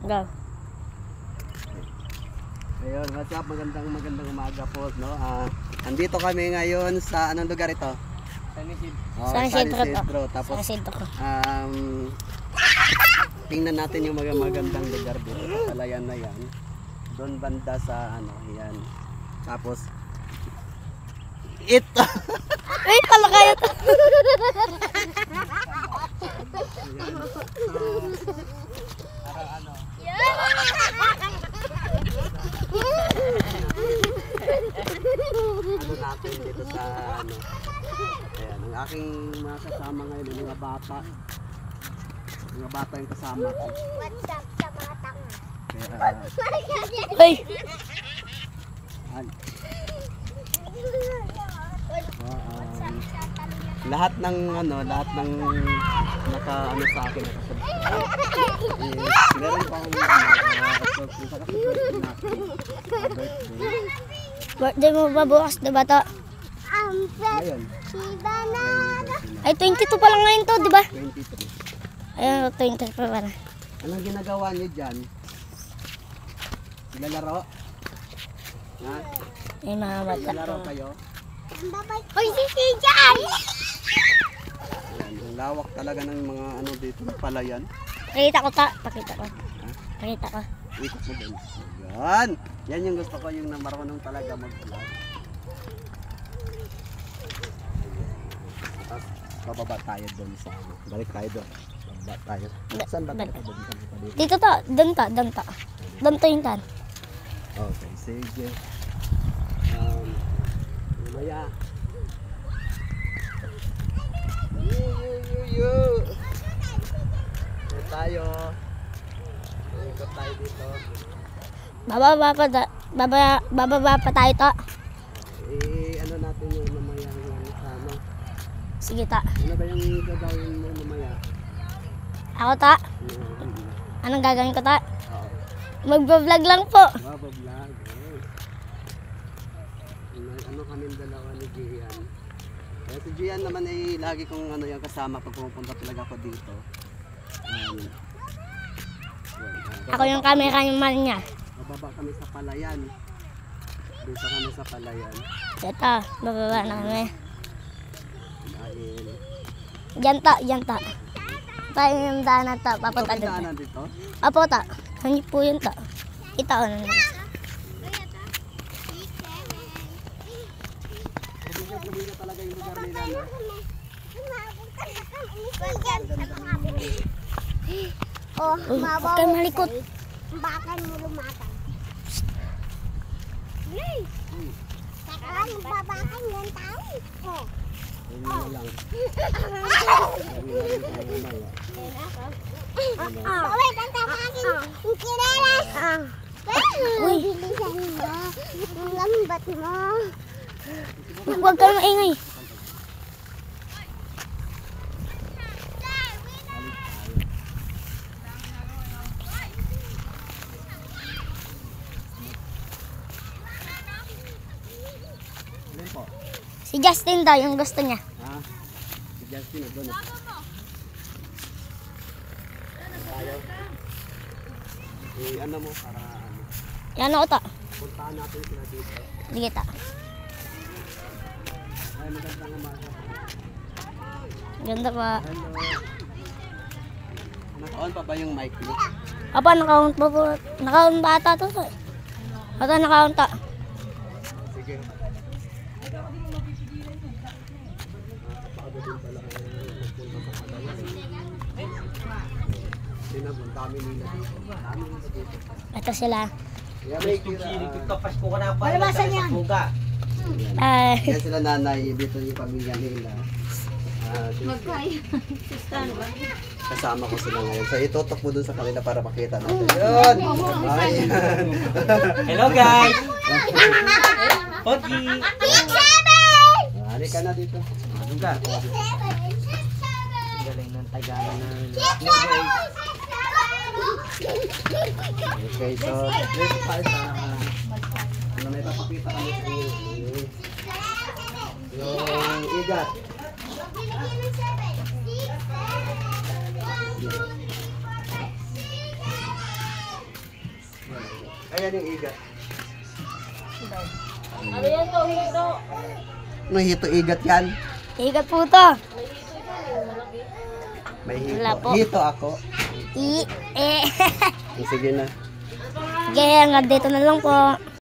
Go. Ayun, what's up? Magandang umaga po, no? Andito kami ngayon sa anong lugar ito? San Isidro. Tapos tingnan natin yung magandang lugar dito sa palayan na yan. Doon banda sa ano, yan. Tapos ito. Wait, pala kayo to. Ano natin dito sa ano. Ayan, ang aking mga kasama ngayon, yung mga bata. Mga bata yung kasama ko. What's up sa mga tanga? Hoy. Lahat ng naka sa akin nakasubscribe. Meron pa akong Birthday mo ba bukas, diba to? ngayon. Ay, 22 pa lang ngayon to, diba? 23. Ayun, 20 pa pala. Anong ginagawa niyo dyan? Nilalaro? Ha? Ay, mga bata. Nilalaro kayo? Hoy, si Jan! Ayan, ang lawak talaga ng mga ano dito, palayan. Pakita ko ta. Pakita ko. Pakita ko. Ikot mo din. Yan! Yan yung gusto ko, yung marunong talaga mag-vlog. Tapos, bababa tayo doon sa ano. Balik tayo doon. Bababa tayo. Saan ba tayo? Dito to. Doon to. Doon to. Doon to yung tan. Okay, sige. Mamaya. Ito tayo. Ikot tayo dito. Bababa pa tayo to. Ano natin yung mamaya yung ano. Sige ta. Ano ba yung gagawin mo mamaya? Ako ta. Anong gagawin ko ta? Oo. Magbablog lang po. Vlog. Ano kami dalawa ni Gian. Kaya si Gian naman ay lagi kong ano yung kasama pag pupunta talaga ako dito. Ako yung cameraman niya. Bababa kami sa palayan. Dito kami sa palayan. Ito, bababa na kami. Dahil... Diyan ta. Tayo yung daanan ta. Papunta ito doon. daanan dito? Apo ta. Hanip po yun ta. Ito ano na. Probinsya talaga yung lugar nila. Oh, Uy, huwag kayo malikot. Bakit mo lumatang? Hey! Saka magbabakan yung tao. Oh. Yun na lang. Bawal kang tapakin. Yung kinelas. Uy. Bilisan mo. Ang lambat mo. Huwag kayo maingay. Alin po? Si Justin daw yung gusto niya. Ha? Si Justin na doon. Ayaw. Ano mo para ano? Yan ako ta. Puntahan natin sila dito. Sige ta. Ay, magandang umaga. Ganda pa. Hello. Naka-on pa ba yung mic mo? Apa, naka-on pa po. Naka-on ba ata to? Ata, naka-on ta. Sige. Ang dami nila dito. Ito sila. Palabasan yan. Ay. Yan sila nanay, dito yung pamilya nila. Kasama ko sila ngayon. So itutok mo dun sa kanila para makita natin. Yun! Ayan! Hello guys! Pogi! Halika na dito. Ano ka? Galing ng Tagalog na. Hello guys! Okay, so dito tayo sa ano may papakita kami sa inyo. Yung igat. Ayan yung igat. Ano yan to? Hito. Ano hito igat yan? Ikat po to. May hito. Wala po. Hito ako. I, eh. Sige na. Sige, hanggang dito na lang po.